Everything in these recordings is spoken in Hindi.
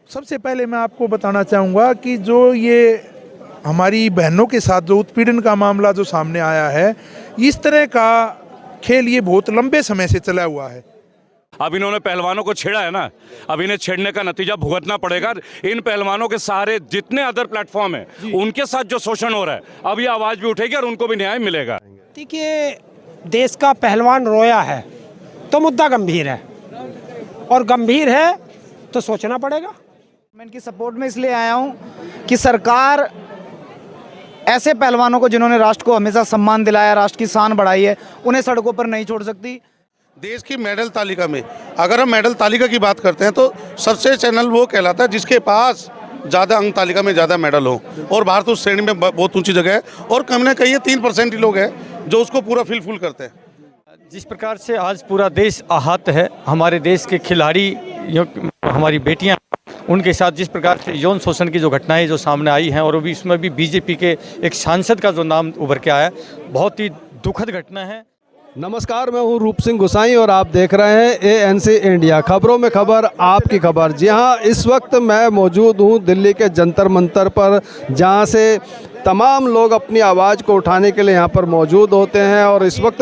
सबसे पहले मैं आपको बताना चाहूँगा कि जो ये हमारी बहनों के साथ जो उत्पीड़न का मामला जो सामने आया है, इस तरह का खेल ये बहुत लंबे समय से चला हुआ है। अब इन्होंने पहलवानों को छेड़ा है ना, अब इन्हें छेड़ने का नतीजा भुगतना पड़ेगा। इन पहलवानों के सहारे जितने अदर प्लेटफॉर्म हैं उनके साथ जो शोषण हो रहा है, अब ये आवाज़ भी उठेगी और उनको भी न्याय मिलेगा। देखिए, देश का पहलवान रोया है तो मुद्दा गंभीर है, और गंभीर है तो सोचना पड़ेगा। मैं इनकी सपोर्ट में इसलिए आया हूं कि सरकार ऐसे पहलवानों को जिन्होंने राष्ट्र को हमेशा सम्मान दिलाया, राष्ट्र की शान बढ़ाई है, उन्हें सड़कों पर नहीं छोड़ सकती। देश की मेडल तालिका में अगर हम मेडल तालिका की बात करते हैं तो सबसे चैनल वो कहलाता है जिसके पास ज़्यादा अंक तालिका में ज़्यादा मेडल हो, और भारत उस श्रेणी में बहुत ऊंची जगह है, और कम ना कहीं 3% ही लोग हैं जो उसको पूरा फुल करते हैं। जिस प्रकार से आज पूरा देश आहत है, हमारे देश के खिलाड़ी, हमारी बेटियां, उनके साथ जिस प्रकार से यौन शोषण की जो घटनाएं जो सामने आई हैं, और अभी इसमें भी बीजेपी के एक सांसद का जो नाम उभर के आया, बहुत ही दुखद घटना है। नमस्कार, मैं हूं रूप सिंह गुसाई और आप देख रहे हैं ANC इंडिया, खबरों में खबर, आपकी खबर। जी हां, इस वक्त मैं मौजूद हूं दिल्ली के जंतर मंतर पर, जहां से तमाम लोग अपनी आवाज़ को उठाने के लिए यहां पर मौजूद होते हैं। और इस वक्त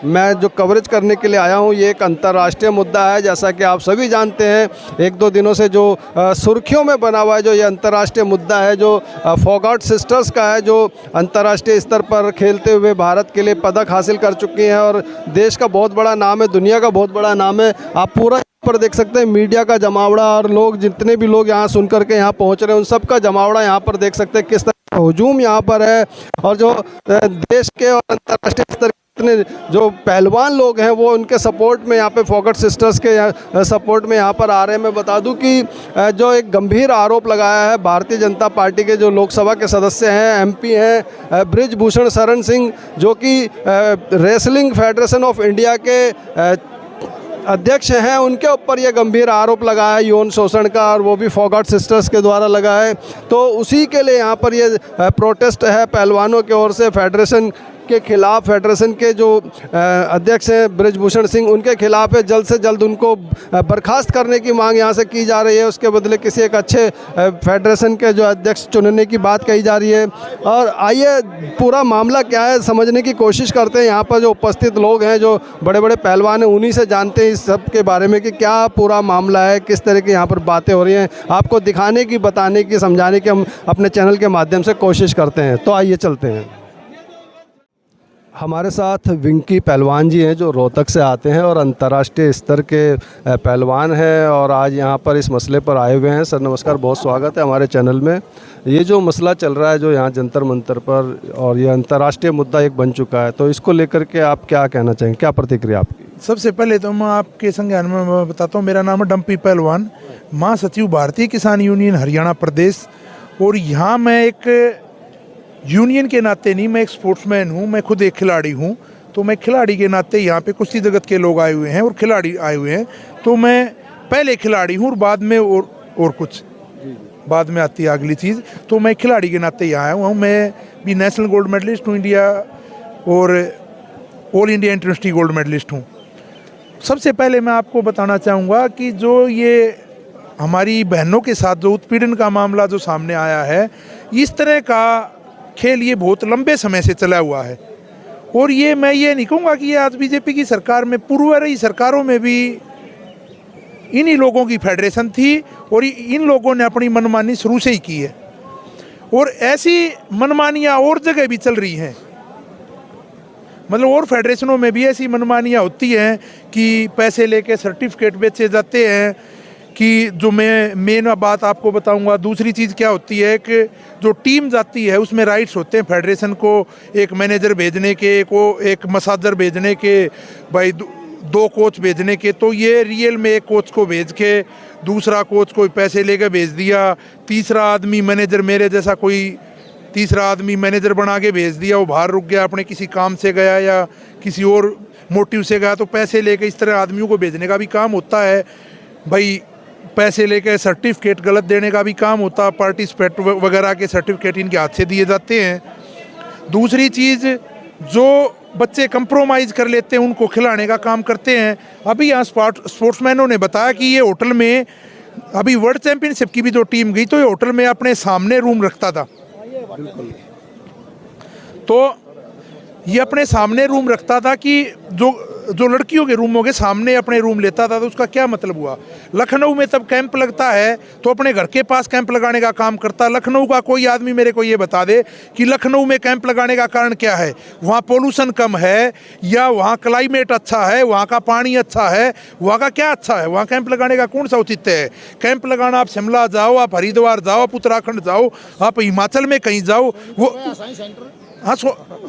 मैं जो कवरेज करने के लिए आया हूं, ये एक अंतर्राष्ट्रीय मुद्दा है। जैसा कि आप सभी जानते हैं, एक दो दिनों से जो सुर्खियों में बना हुआ है जो ये अंतर्राष्ट्रीय मुद्दा है, जो फोगाट सिस्टर्स का है, जो अंतर्राष्ट्रीय स्तर पर खेलते हुए भारत के लिए पदक हासिल कर चुकी हैं, और देश का बहुत बड़ा नाम है, दुनिया का बहुत बड़ा नाम है। आप पूरा पर देख सकते हैं मीडिया का जमावड़ा, और लोग, जितने भी लोग यहाँ सुन करके यहाँ पहुँच रहे हैं, उन सब का जमावड़ा यहाँ पर देख सकते हैं। किस तरह का हुजूम यहाँ पर है, और जो देश के और अंतर्राष्ट्रीय स्तर इतने जो पहलवान लोग हैं वो उनके सपोर्ट में यहाँ पे फोगाट सिस्टर्स के सपोर्ट में यहाँ पर आ रहे हैं। मैं बता दूं कि जो एक गंभीर आरोप लगाया है भारतीय जनता पार्टी के जो लोकसभा के सदस्य हैं, MP हैं बृजभूषण शरण सिंह, जो कि रेसलिंग फेडरेशन ऑफ इंडिया के अध्यक्ष हैं, उनके ऊपर यह गंभीर आरोप लगा है यौन शोषण का, और वो भी फोगाट सिस्टर्स के द्वारा लगा है। तो उसी के लिए यहाँ पर ये प्रोटेस्ट है पहलवानों की ओर से, फेडरेशन के खिलाफ। फेडरेशन के जो अध्यक्ष हैं बृजभूषण सिंह, उनके खिलाफ है, जल्द से जल्द उनको बर्खास्त करने की मांग यहाँ से की जा रही है। उसके बदले किसी एक अच्छे फेडरेशन के जो अध्यक्ष चुनने की बात कही जा रही है। और आइए पूरा मामला क्या है समझने की कोशिश करते हैं। यहाँ पर जो उपस्थित लोग हैं, जो बड़े बड़े पहलवान हैं, उन्हीं से जानते हैं इस सब के बारे में कि क्या पूरा मामला है, किस तरह की यहाँ पर बातें हो रही हैं। आपको दिखाने की, बताने की, समझाने की हम अपने चैनल के माध्यम से कोशिश करते हैं। तो आइए चलते हैं। हमारे साथ विंकी पहलवान जी हैं, जो रोहतक से आते हैं और अंतर्राष्ट्रीय स्तर के पहलवान हैं, और आज यहाँ पर इस मसले पर आए हुए हैं। सर नमस्कार, बहुत स्वागत है हमारे चैनल में। ये जो मसला चल रहा है जो यहाँ जंतर मंतर पर, और ये अंतर्राष्ट्रीय मुद्दा एक बन चुका है, तो इसको लेकर के आप क्या कहना चाहेंगे, क्या प्रतिक्रिया आपकी? सबसे पहले तो मैं आपके संज्ञान में बताता हूँ, मेरा नाम है डम्पी पहलवान, महासचिव भारतीय किसान यूनियन हरियाणा प्रदेश। और यहाँ मैं एक यूनियन के नाते नहीं, मैं एक स्पोर्ट्समैन हूँ, मैं खुद एक खिलाड़ी हूँ। तो मैं खिलाड़ी के नाते यहाँ पे कुश्ती जगत के लोग आए हुए हैं और खिलाड़ी आए हुए हैं, तो मैं पहले खिलाड़ी हूँ और बाद में और कुछ बाद में आती है अगली चीज़। तो मैं खिलाड़ी के नाते यहाँ आया हूँ। मैं भी नेशनल गोल्ड मेडलिस्ट हूँ इंडिया, और all India international gold medalist हूँ। सबसे पहले मैं आपको बताना चाहूँगा कि जो ये हमारी बहनों के साथ जो उत्पीड़न का मामला जो सामने आया है, इस तरह का खेल ये बहुत लंबे समय से चला हुआ है। और ये मैं ये नहीं कहूँगा कि ये आज बीजेपी की सरकार में, पूर्व रही सरकारों में भी इन्हीं लोगों की फेडरेशन थी, और इन लोगों ने अपनी मनमानी शुरू से ही की है, और ऐसी मनमानियाँ और जगह भी चल रही हैं। मतलब और फेडरेशनों में भी ऐसी मनमानियाँ होती हैं कि पैसे लेके सर्टिफिकेट बेचे जाते हैं, कि जो मैं मेन बात आपको बताऊंगा। दूसरी चीज़ क्या होती है कि जो टीम जाती है उसमें राइट्स होते हैं फेडरेशन को, एक मैनेजर भेजने के, एक मसाजर भेजने के, भाई दो कोच भेजने के। तो ये रियल में एक कोच को भेज के दूसरा कोच कोई पैसे लेकर भेज दिया, तीसरा आदमी मैनेजर, मेरे जैसा कोई तीसरा आदमी मैनेजर बना के भेज दिया, वो बाहर रुक गया, अपने किसी काम से गया या किसी और मोटिव से गया, तो पैसे लेके इस तरह आदमियों को भेजने का भी काम होता है। भाई पैसे लेके सर्टिफिकेट गलत देने का भी काम होता है, पार्टिसिपेट वगैरह के सर्टिफिकेट इनके हाथ से दिए जाते हैं। दूसरी चीज़, जो बच्चे कंप्रोमाइज़ कर लेते हैं उनको खिलाने का काम करते हैं। अभी यहाँ स्पोर्ट्समैनों ने बताया कि ये होटल में अभी वर्ल्ड चैंपियनशिप की भी जो टीम गई तो ये होटल में अपने सामने रूम रखता था, तो ये अपने सामने रूम रखता था कि जो लड़कियों के रूमों के सामने अपने रूम लेता था। तो उसका क्या मतलब हुआ? लखनऊ में तब कैंप लगता है तो अपने घर के पास कैंप लगाने का काम करता। लखनऊ का कोई आदमी मेरे को ये बता दे कि लखनऊ में कैंप लगाने का कारण क्या है? वहाँ पोल्यूशन कम है या वहाँ क्लाइमेट अच्छा है, वहाँ का पानी अच्छा है, वहाँ का क्या अच्छा है? वहाँ कैंप लगाने का कौन सा औचित्य है? कैंप लगाना आप शिमला जाओ, आप हरिद्वार जाओ, आप उत्तराखंड जाओ, आप हिमाचल में कहीं जाओ, वो हाँ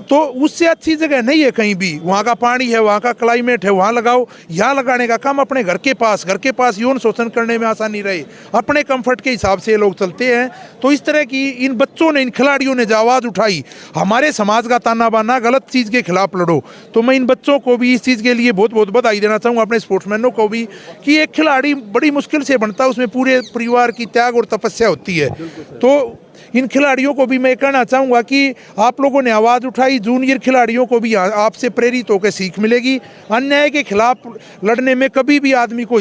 तो उससे अच्छी जगह नहीं है कहीं भी। वहाँ का पानी है, वहाँ का क्लाइमेट है, वहाँ लगाओ। यहाँ लगाने का काम अपने घर के पास यौन शोषण करने में आसानी रहे, अपने कंफर्ट के हिसाब से ये लोग चलते हैं। तो इस तरह की इन बच्चों ने, इन खिलाड़ियों ने जो आवाज़ उठाई, हमारे समाज का ताना बाना, गलत चीज़ के खिलाफ लड़ो। तो मैं इन बच्चों को भी इस चीज़ के लिए बहुत बहुत बधाई देना चाहूँगा, अपने स्पोर्ट्समैनों को भी, कि एक खिलाड़ी बड़ी मुश्किल से बनता है, उसमें पूरे परिवार की त्याग और तपस्या होती है। तो इन खिलाड़ियों को भी मैं कहना चाहूँगा कि आप लोगों ने आवाज़ उठाई, जूनियर खिलाड़ियों को भी आपसे प्रेरित होकर सीख मिलेगी। अन्याय के खिलाफ लड़ने में कभी भी आदमी को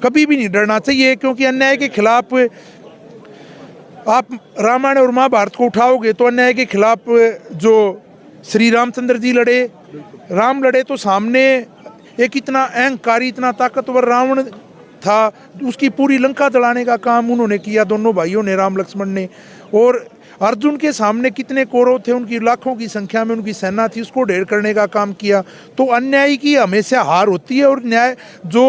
कभी भी नहीं डरना चाहिए, क्योंकि अन्याय के खिलाफ आप रामायण और महाभारत को उठाओगे तो अन्याय के खिलाफ जो श्री रामचंद्र जी लड़े, राम लड़े, तो सामने एक इतना अहंकारी, इतना ताकतवर रावण था, उसकी पूरी लंका जलाने का काम उन्होंने किया, दोनों भाइयों ने, राम लक्ष्मण ने। और अर्जुन के सामने कितने कौरव थे, उनकी लाखों की संख्या में उनकी सेना थी, उसको ढेर करने का काम किया। तो अन्याय की हमेशा हार होती है और न्याय जो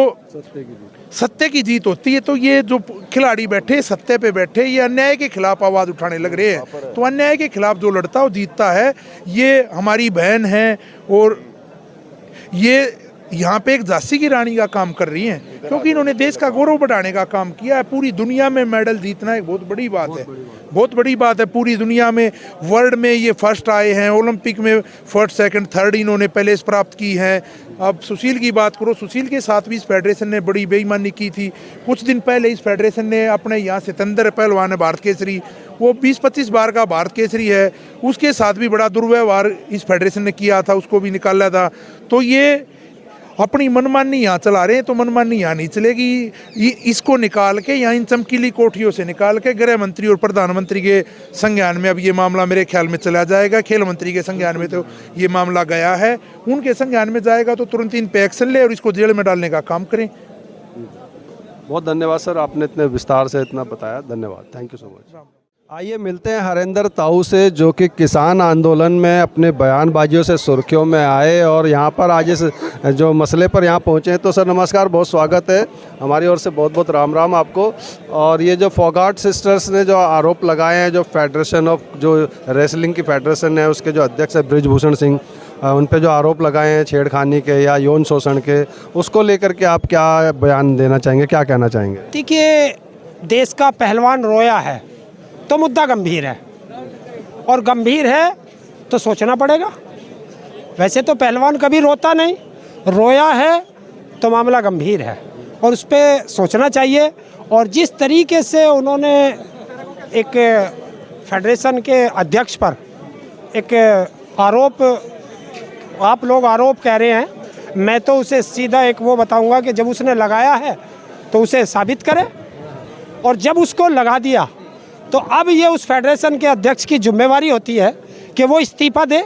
सत्य की जीत होती है। तो ये जो खिलाड़ी बैठे, सत्य पे बैठे, ये अन्याय के खिलाफ आवाज़ उठाने लग रहे हैं। तो अन्याय के खिलाफ जो लड़ता है वो जीतता है। ये हमारी बहन है और ये यहाँ पे एक झांसी की रानी का काम कर रही हैं, क्योंकि इन्होंने देश का गौरव बढ़ाने का काम किया है। पूरी दुनिया में मेडल जीतना एक बहुत बड़ी बात है, बहुत बड़ी बात है। पूरी दुनिया में, वर्ल्ड में ये फर्स्ट आए हैं, ओलंपिक में फर्स्ट, सेकंड, थर्ड इन्होंने प्लेस प्राप्त की है। अब सुशील की बात करो, सुशील के साथ भी इस फेडरेशन ने बड़ी बेईमानी की थी। कुछ दिन पहले इस फेडरेशन ने अपने यहाँ सितंदर पहलवान है भारत केसरी, वो 20-25 बार का भारत केसरी है, उसके साथ भी बड़ा दुर्व्यवहार इस फेडरेशन ने किया था, उसको भी निकाला था। तो ये अपनी मनमानी यहाँ चला रहे हैं, तो मनमानी यहाँ नहीं चलेगी। इसको निकाल के, यहाँ इन चमकीली कोठियों से निकाल के गृह मंत्री और प्रधानमंत्री के संज्ञान में अब ये मामला मेरे ख्याल में चला जाएगा। खेल मंत्री के संज्ञान में तो ये मामला गया है, उनके संज्ञान में जाएगा तो तुरंत इन पे एक्शन ले और इसको जेल में डालने का काम करें। बहुत धन्यवाद सर, आपने इतने विस्तार से इतना बताया, धन्यवाद, थैंक यू सो मच। आइए मिलते हैं हरेंद्र ताऊ से, जो कि किसान आंदोलन में अपने बयानबाजियों से सुर्खियों में आए और यहाँ पर आज इस जो मसले पर यहाँ पहुँचे हैं। तो सर नमस्कार, बहुत स्वागत है, हमारी ओर से बहुत बहुत राम राम आपको। और ये जो फोगाट सिस्टर्स ने जो आरोप लगाए हैं, जो फेडरेशन ऑफ, जो रेसलिंग की फेडरेशन है, उसके जो अध्यक्ष है बृजभूषण सिंह, उन पे जो आरोप लगाए हैं छेड़खानी के या यौन शोषण के, उसको लेकर के आप क्या बयान देना चाहेंगे, क्या कहना चाहेंगे? देखिए, देश का पहलवान रोया है तो मुद्दा गंभीर है, और गंभीर है तो सोचना पड़ेगा। वैसे तो पहलवान कभी रोता नहीं, रोया है तो मामला गंभीर है और उस पर सोचना चाहिए। और जिस तरीके से उन्होंने एक फेडरेशन के अध्यक्ष पर एक आरोप, आप लोग आरोप कह रहे हैं, मैं तो उसे सीधा एक वो बताऊंगा कि जब उसने लगाया है तो उसे साबित करे, और जब उसको लगा दिया तो अब ये उस फेडरेशन के अध्यक्ष की जिम्मेवारी होती है कि वो इस्तीफा दे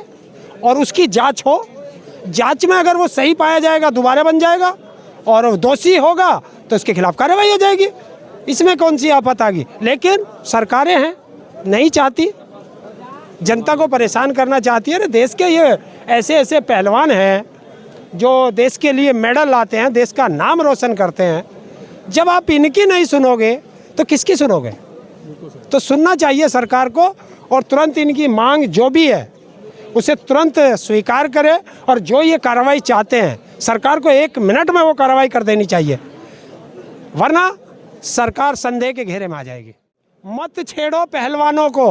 और उसकी जांच हो। जांच में अगर वो सही पाया जाएगा दोबारा बन जाएगा, और दोषी होगा तो उसके खिलाफ कार्रवाई हो जाएगी। इसमें कौन सी आफत आ गई? लेकिन सरकारें हैं, नहीं चाहती, जनता को परेशान करना चाहती है। देश के ये ऐसे ऐसे पहलवान हैं जो देश के लिए मेडल लाते हैं, देश का नाम रोशन करते हैं। जब आप इनकी नहीं सुनोगे तो किसकी सुनोगे? तो सुनना चाहिए सरकार को, और तुरंत इनकी मांग जो भी है उसे तुरंत स्वीकार करे, और जो ये कार्रवाई चाहते हैं सरकार को 1 मिनट में वो कार्रवाई कर देनी चाहिए, वरना सरकार संदेह के घेरे में आ जाएगी। मत छेड़ो पहलवानों को,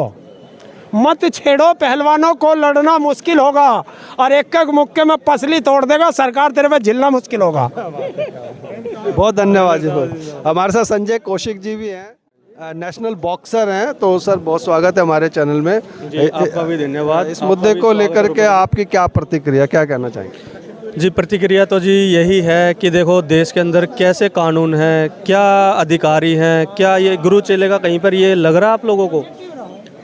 मत छेड़ो पहलवानों को, लड़ना मुश्किल होगा और एक मुक्के में पसली तोड़ देगा सरकार, तेरे पे झिलना मुश्किल होगा। बहुत धन्यवाद जी। हमारे साथ संजय कौशिक जी भी हैं, नेशनल बॉक्सर हैं। तो सर बहुत स्वागत है हमारे चैनल में जी, आपका भी धन्यवाद। इस मुद्दे को लेकर के आपकी क्या प्रतिक्रिया, क्या कहना चाहेंगे? जी प्रतिक्रिया तो जी यही है कि देखो देश के अंदर कैसे कानून हैं, क्या अधिकारी हैं, क्या ये गुरु चेले का कहीं पर ये लग रहा है आप लोगों को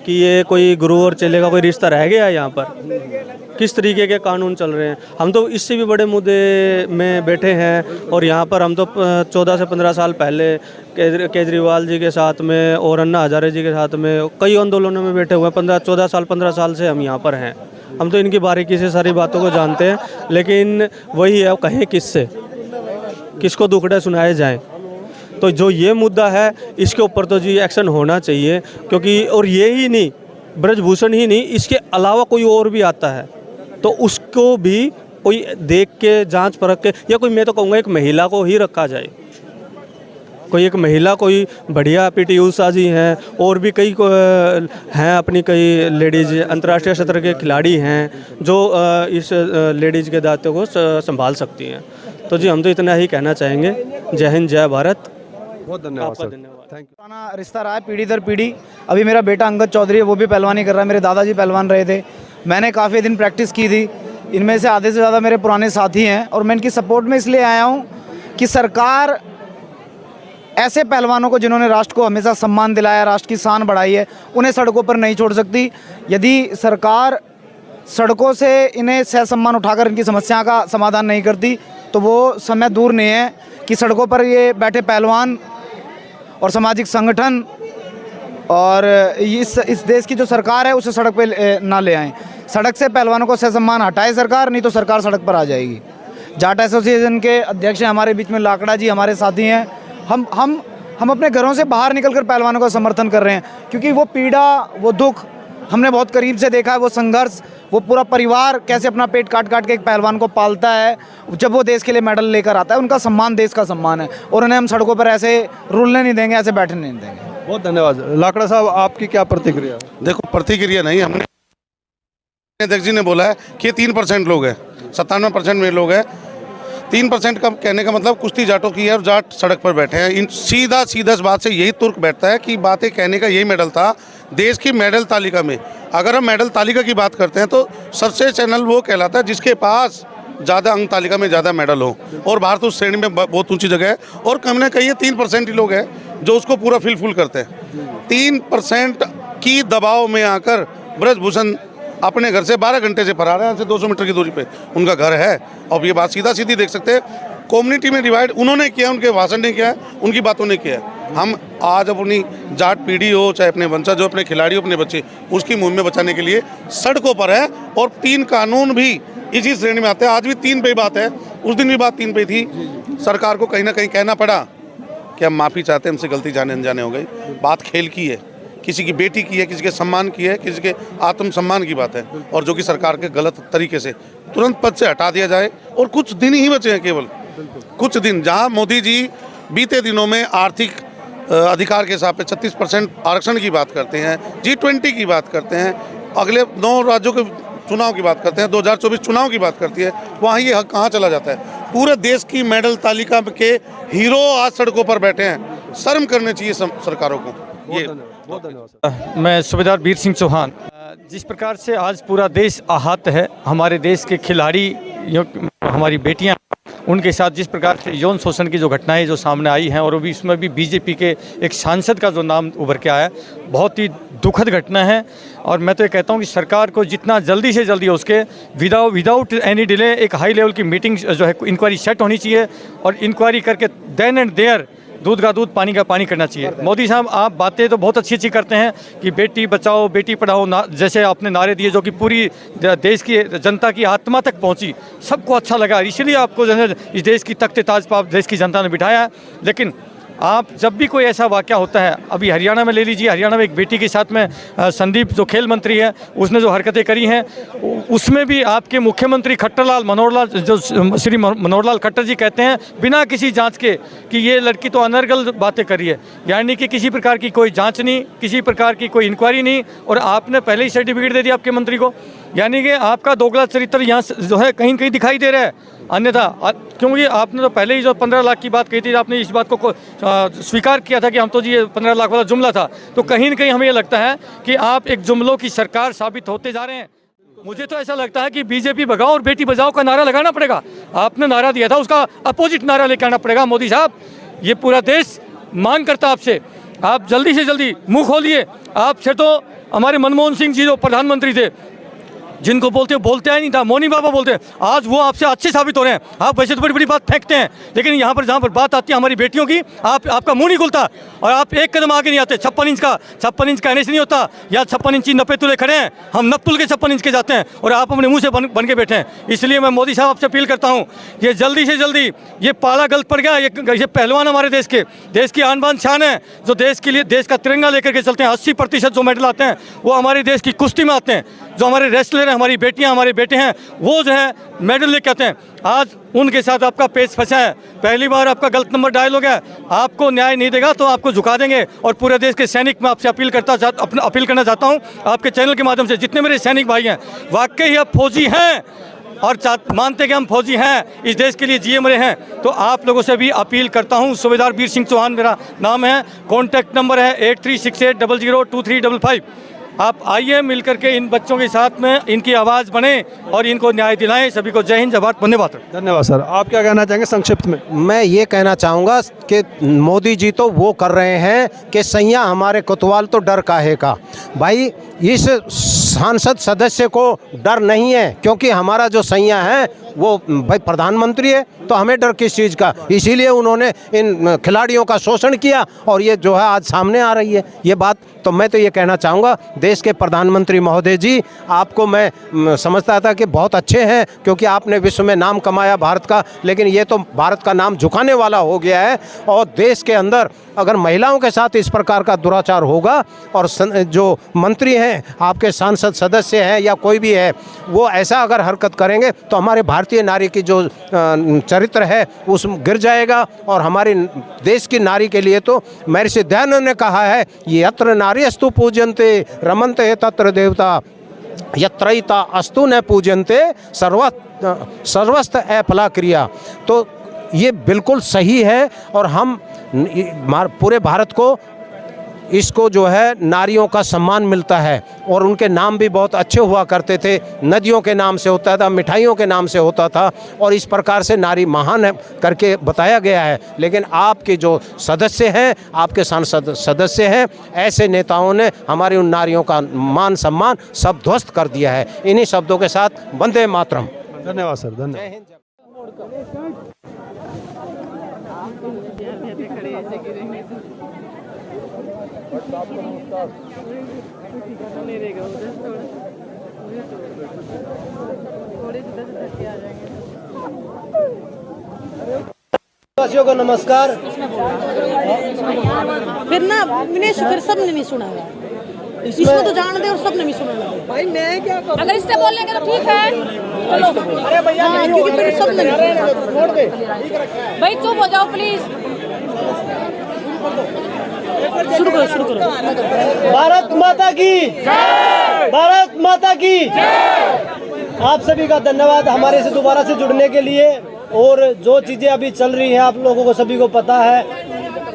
कि ये कोई गुरु और चेले का कोई रिश्ता रह गया है यहाँ पर? किस तरीके के कानून चल रहे हैं? हम तो इससे भी बड़े मुद्दे में बैठे हैं और यहाँ पर हम तो 14 से 15 साल पहले केजरीवाल जी के साथ में और अन्ना हजारे जी के साथ में कई आंदोलनों में बैठे हुए हैं। 15 साल से हम यहाँ पर हैं। हम तो इनकी बारीकी से सारी बातों को जानते हैं, लेकिन वही है, कहें किससे, किसको दुखड़े सुनाए जाएं। तो जो ये मुद्दा है इसके ऊपर तो जी एक्शन होना चाहिए, क्योंकि और ये ही नहीं, ब्रजभूषण ही नहीं, इसके अलावा कोई और भी आता है तो उसको भी कोई देख के जांच परख के, या कोई, मैं तो कहूँगा एक महिला को ही रखा जाए, कोई एक महिला, कोई बढ़िया पीटी उषा जी हैं और भी कई हैं अपनी कई लेडीज़ अंतर्राष्ट्रीय स्तर के खिलाड़ी हैं जो इस लेडीज़ के दायित्व को संभाल सकती हैं। तो जी हम तो इतना ही कहना चाहेंगे। जय हिंद, जय भारत। बहुत धन्यवाद आपका सर। धन्यवाद। Thank you. पुराना रिश्ता रहा है पीढ़ी दर पीढ़ी। अभी मेरा बेटा अंगद चौधरी है, वो भी पहलवानी कर रहा है। मेरे दादाजी पहलवान रहे थे, मैंने काफ़ी दिन प्रैक्टिस की थी। इनमें से आधे से ज़्यादा मेरे पुराने साथी हैं और मैं इनकी सपोर्ट में इसलिए आया हूँ कि सरकार ऐसे पहलवानों को जिन्होंने राष्ट्र को हमेशा सम्मान दिलाया, राष्ट्र की शान बढ़ाई है, उन्हें सड़कों पर नहीं छोड़ सकती। यदि सरकार सड़कों से इन्हें सह सम्मान उठाकर इनकी समस्या का समाधान नहीं करती तो वो समय दूर नहीं है कि सड़कों पर ये बैठे पहलवान और सामाजिक संगठन और इस देश की जो सरकार है उसे सड़क पे ना ले आएँ। सड़क से पहलवानों को सह सम्मान हटाए सरकार, नहीं तो सरकार सड़क पर आ जाएगी। जाट एसोसिएशन के अध्यक्ष हैं हमारे बीच में लाकड़ा जी, हमारे साथी हैं। हम अपने घरों से बाहर निकलकर पहलवानों का समर्थन कर रहे हैं, क्योंकि वो पीड़ा, वो दुख हमने बहुत करीब से देखा है। वो संघर्ष, वो पूरा परिवार कैसे अपना पेट काट काट के एक पहलवान को पालता है जब वो देश के लिए मेडल लेकर आता है। उनका सम्मान देश का सम्मान है और उन्हें हम सड़कों पर ऐसे रुलने नहीं देंगे, ऐसे बैठने नहीं देंगे। बहुत धन्यवाद। लाकड़ा साहब, आपकी क्या प्रतिक्रिया? देखो, प्रतिक्रिया नहीं, हमने अध्यक्ष जी ने बोला है कि 3% लोग हैं, 97% में लोग हैं। 3% का कहने का मतलब कुश्ती जाटों की है और जाट सड़क पर बैठे हैं। इन सीधा इस बात से यही तुर्क बैठता है कि बातें कहने का यही मेडल था। देश की मेडल तालिका में अगर हम मेडल तालिका की बात करते हैं तो सबसे चैनल वो कहलाता है जिसके पास ज़्यादा अंक तालिका में ज़्यादा मेडल हो, और भारत उस श्रेणी में बहुत ऊंची जगह है। और कम ना कहीं 3% ही लोग हैं जो उसको पूरा फिलफुल करते हैं। 3% की दबाव में आकर ब्रजभूषण अपने घर से 12 घंटे से फरार है, यहाँ से 200 मीटर की दूरी पे उनका घर है। और ये बात सीधा सीधी देख सकते हैं, कम्युनिटी में डिवाइड उन्होंने किया, उनके भाषण ने किया है, उनकी बातों ने किया है। हम आज अपनी जाट पीढ़ी हो, चाहे अपने वंशज हो, अपने खिलाड़ी हो, अपने बच्चे, उसकी मुहिम में बचाने के लिए सड़कों पर है। और 3 कानून भी इसी श्रेणी में आते हैं। आज भी 3 पे बात है, उस दिन भी बात 3 पे थी। सरकार को कहीं ना कहीं कहना पड़ा कि हम माफ़ी चाहते हैं, हमसे गलती जाने अनजाने हो गई। बात खेल की है, किसी की बेटी की है, किसी के सम्मान की है, किसी के आत्मसम्मान की बात है, और जो कि सरकार के गलत तरीके से तुरंत पद से हटा दिया जाए। और कुछ दिन ही बचे हैं, केवल कुछ दिन, जहां मोदी जी बीते दिनों में आर्थिक अधिकार के हिसाब से 36% आरक्षण की बात करते हैं, G20 की बात करते हैं, अगले 9 राज्यों के चुनाव की बात करते हैं, 2024 चुनाव की बात करती है, वहाँ ये हक कहाँ चला जाता है? पूरे देश की मेडल तालिका के हीरो आज सड़कों पर बैठे हैं। शर्म करनी चाहिए सरकारों को। ये बहुत धन्यवाद। मैं सूबेदार वीर सिंह चौहान। जिस प्रकार से आज पूरा देश आहत है, हमारे देश के खिलाड़ी, हमारी बेटियां, उनके साथ जिस प्रकार से यौन शोषण की जो घटनाएं जो सामने आई हैं, और इसमें भी बीजेपी के एक सांसद का जो नाम उभर के आया, बहुत ही दुखद घटना है। और मैं तो ये कहता हूं कि सरकार को जितना जल्दी से जल्दी उसके विदाउट एनी डिले एक हाई लेवल की मीटिंग जो है, इंक्वायरी सेट होनी चाहिए, और इंक्वायरी करके देन एंड देयर दूध का दूध, पानी का पानी करना चाहिए। मोदी साहब, आप बातें तो बहुत अच्छी करते हैं कि बेटी बचाओ बेटी पढ़ाओ, जैसे आपने नारे दिए जो कि पूरी देश की जनता की आत्मा तक पहुंची, सबको अच्छा लगा, इसलिए आपको जो है इस देश की तख्ते ताज पर देश की जनता ने बिठाया। लेकिन आप जब भी कोई ऐसा वाक़या होता है, अभी हरियाणा में ले लीजिए, हरियाणा में एक बेटी के साथ में संदीप जो खेल मंत्री है, उसने जो हरकतें करी हैं, उसमें भी आपके मुख्यमंत्री श्री मनोहर लाल खट्टर जी कहते हैं बिना किसी जांच के कि ये लड़की तो अनर्गल बातें करी है, यानी कि किसी प्रकार की कोई जांच नहीं, किसी प्रकार की कोई इंक्वायरी नहीं, और आपने पहले ही सर्टिफिकेट दे दिया आपके मंत्री को। यानी कि आपका दोगला चरित्र यहाँ जो है कहीं कहीं दिखाई दे रहा है। अन्यथा क्योंकि आपने तो पहले ही जो 15 लाख की बात कही थी, आपने इस बात को स्वीकार किया था कि हम तो जी ये 15 लाख वाला जुमला था, तो कहीं न कहीं हमें ये लगता है कि आप एक जुमलों की सरकार साबित होते जा रहे हैं। मुझे तो ऐसा लगता है कि बीजेपी भगाओ और बेटी बचाओ का नारा लगाना पड़ेगा। आपने नारा दिया था, उसका अपोजिट नारा लेकर आना पड़ेगा। मोदी साहब, ये पूरा देश मांग करता आपसे, आप जल्दी से जल्दी मुंह खोलिए। आपसे तो हमारे मनमोहन सिंह जी जो प्रधानमंत्री थे, जिनको बोलते ही नहीं था, मौनी बाबा बोलते हैं, आज वो आपसे अच्छे साबित हो रहे हैं। आप वैसे तो बड़ी बड़ी बात फेंकते हैं, लेकिन यहाँ पर जहाँ पर बात आती है हमारी बेटियों की, आपका मुंह नहीं खुलता और आप एक कदम आगे नहीं आते। 56 इंच का एनएस नहीं होता, या 56 इंची 90 तुले खड़े हैं, हम 90 तुल के 56 इंच के जाते हैं और आप अपने मुंह से बन के बैठे हैं। इसलिए मैं मोदी साहब आपसे अपील करता हूँ, ये जल्दी से जल्दी, ये पाला गलत पड़ गया। ये पहलवान हमारे देश की आन बान शान है, जो देश के लिए देश का तिरंगा लेकर के चलते हैं। 80% जो मेडल आते हैं वो हमारे देश की कुश्ती में आते हैं। जो हमारे रेसलर हैं, हमारी बेटियां, हमारे बेटे हैं, वो जो है मेडल लेके आते हैं। आज उनके साथ आपका पेच फंसा है, पहली बार आपका गलत नंबर डायल हो गया। आपको न्याय नहीं देगा तो आपको झुका देंगे। और पूरे देश के सैनिक, मैं आपसे अपील करना चाहता हूं, आपके चैनल के माध्यम से, जितने मेरे सैनिक भाई हैं, वाकई ही आप फौजी हैं और मानते कि हम फौजी हैं, इस देश के लिए जिए मरे हैं, तो आप लोगों से भी अपील करता हूं। सूबेदार वीर सिंह चौहान मेरा नाम है, कॉन्टैक्ट नंबर है 8368002355। आप आइए, मिलकर के इन बच्चों के साथ में इनकी आवाज़ बने और इनको न्याय दिलाएं। सभी को जय हिंद, जय भारत, वंदे मातरम। धन्यवाद सर। आप क्या कहना चाहेंगे संक्षिप्त में? मैं ये कहना चाहूँगा कि मोदी जी तो वो कर रहे हैं कि सैया हमारे कोतवाल तो डर काहे का। भाई, इस सांसद सदस्य को डर नहीं है, क्योंकि हमारा जो सैया है वो भाई प्रधानमंत्री है, तो हमें डर किस चीज़ का। इसीलिए उन्होंने इन खिलाड़ियों का शोषण किया और ये जो है आज सामने आ रही है ये बात। तो मैं तो ये कहना चाहूँगा, देश के प्रधानमंत्री महोदय जी, आपको मैं समझता था कि बहुत अच्छे हैं, क्योंकि आपने विश्व में नाम कमाया भारत का, लेकिन ये तो भारत का नाम झुकाने वाला हो गया है। और देश के अंदर अगर महिलाओं के साथ इस प्रकार का दुराचार होगा और जो मंत्री हैं, आपके सांसद सदस्य हैं या कोई भी है, वो ऐसा अगर हरकत करेंगे तो हमारे भारतीय नारी की जो चरित्र है उस गिर जाएगा। और हमारी देश की नारी के लिए तो महर्षि दयानंद ने कहा है, ये यत्र नार्यस्तु पूज्यन्ते रमन्ते तत्र देवता, यत्रैता अस्तु न पूज्यन्ते सर्वस्त अफला क्रिया। तो ये बिल्कुल सही है और हम पूरे भारत को इसको जो है नारियों का सम्मान मिलता है और उनके नाम भी बहुत अच्छे हुआ करते थे। नदियों के नाम से होता था, मिठाइयों के नाम से होता था और इस प्रकार से नारी महान है करके बताया गया है। लेकिन आपके जो सदस्य हैं, आपके सांसद सदस्य हैं, ऐसे नेताओं ने हमारी उन नारियों का मान सम्मान सब ध्वस्त कर दिया है। इन्हीं शब्दों के साथ वंदे मातरम। धन्यवाद सर, धन्यवाद। वासियों को नमस्कार। फिर ना विनेश, फिर सबने नहीं सुना है, इसको तो जान दे और सबने नहीं सुना है। भाई मैं क्या करूं? अगर इससे बोल लेंगे तो ठीक है, चलो। अरे भैया, क्योंकि फिर सबने नहीं सुना। छोड़ दे भाई, चुप हो जाओ प्लीज। शुरू करो। भारत माता की जय, भारत माता की जय। आप सभी का धन्यवाद हमारे से दोबारा से जुड़ने के लिए। और जो चीज़ें अभी चल रही हैं आप लोगों को सभी को पता है।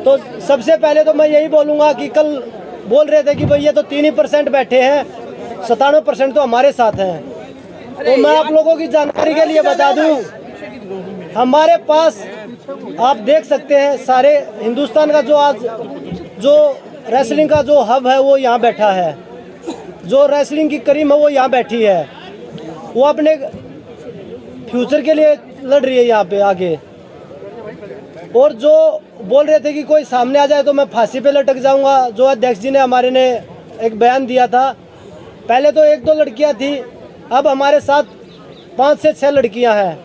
तो सबसे पहले तो मैं यही बोलूँगा कि कल बोल रहे थे कि भाई ये तो 3% बैठे हैं, 97% तो हमारे साथ हैं। तो मैं आप लोगों की जानकारी के लिए बता दूं, हमारे पास आप देख सकते हैं सारे हिंदुस्तान का जो रेसलिंग का जो हब है वो यहाँ बैठा है, जो रेसलिंग की करीम है वो यहाँ बैठी है, वो अपने फ्यूचर के लिए लड़ रही है यहाँ पे आगे। और जो बोल रहे थे कि कोई सामने आ जाए तो मैं फांसी पे लटक जाऊंगा, जो अध्यक्ष जी ने हमारे ने एक बयान दिया था। पहले तो 1-2 लड़कियां थी, अब हमारे साथ 5 से 6 लड़कियां हैं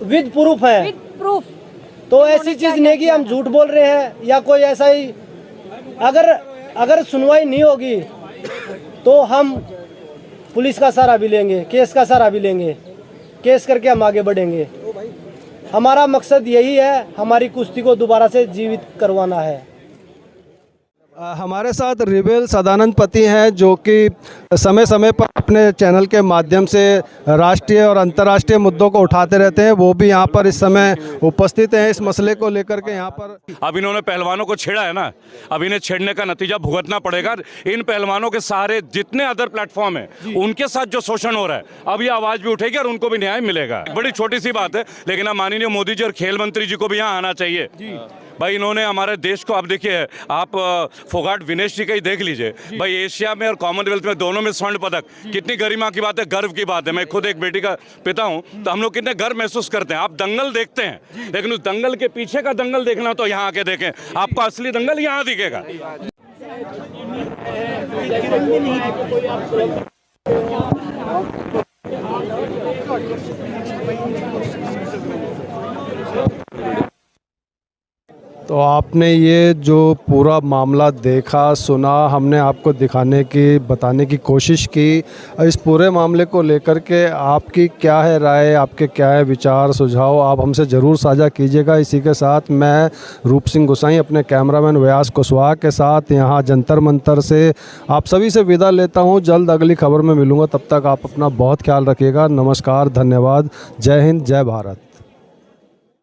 विद प्रूफ है। तो ऐसी चीज़ नहीं कि हम झूठ बोल रहे हैं या कोई ऐसा ही। अगर सुनवाई नहीं होगी तो हम पुलिस का सहारा भी लेंगे, केस का सहारा भी लेंगे, केस करके हम आगे बढ़ेंगे। हमारा मकसद यही है, हमारी कुश्ती को दोबारा से जीवित करवाना है। हमारे साथ रिबेल सदानंद पति हैं जो कि समय समय पर अपने चैनल के माध्यम से राष्ट्रीय और अंतर्राष्ट्रीय मुद्दों को उठाते रहते हैं। वो भी यहाँ पर इस समय उपस्थित हैं इस मसले को लेकर के। यहाँ पर अब इन्होंने पहलवानों को छेड़ा है ना, अब इन्हें छेड़ने का नतीजा भुगतना पड़ेगा। इन पहलवानों के सहारे जितने अदर प्लेटफॉर्म है उनके साथ जो शोषण हो रहा है, अब ये आवाज भी उठेगी और उनको भी न्याय मिलेगा। बड़ी छोटी सी बात है, लेकिन अब माननीय मोदी जी और खेल मंत्री जी को भी यहाँ आना चाहिए। भाई इन्होंने हमारे देश को, अब देखिए आप फोगाट विनेश जी का ही देख लीजिए भाई, एशिया में और कॉमनवेल्थ में दोनों में स्वर्ण पदक, कितनी गरिमा की बात है, गर्व की बात है। मैं खुद एक बेटी का पिता हूं, तो हम लोग कितने गर्व महसूस करते हैं। आप दंगल देखते हैं, लेकिन उस दंगल के पीछे का दंगल देखना तो यहाँ आके देखें, आपको असली दंगल यहाँ दिखेगा। तो आपने ये जो पूरा मामला देखा सुना, हमने आपको दिखाने की बताने की कोशिश की। इस पूरे मामले को लेकर के आपकी क्या है राय, आपके क्या है विचार सुझाव, आप हमसे ज़रूर साझा कीजिएगा। इसी के साथ मैं रूप सिंह गोसाई अपने कैमरामैन व्यास कुशवाहा के साथ यहाँ जंतर मंतर से आप सभी से विदा लेता हूँ। जल्द अगली खबर में मिलूँगा, तब तक आप अपना बहुत ख्याल रखिएगा। नमस्कार, धन्यवाद, जय हिंद, जय भारत।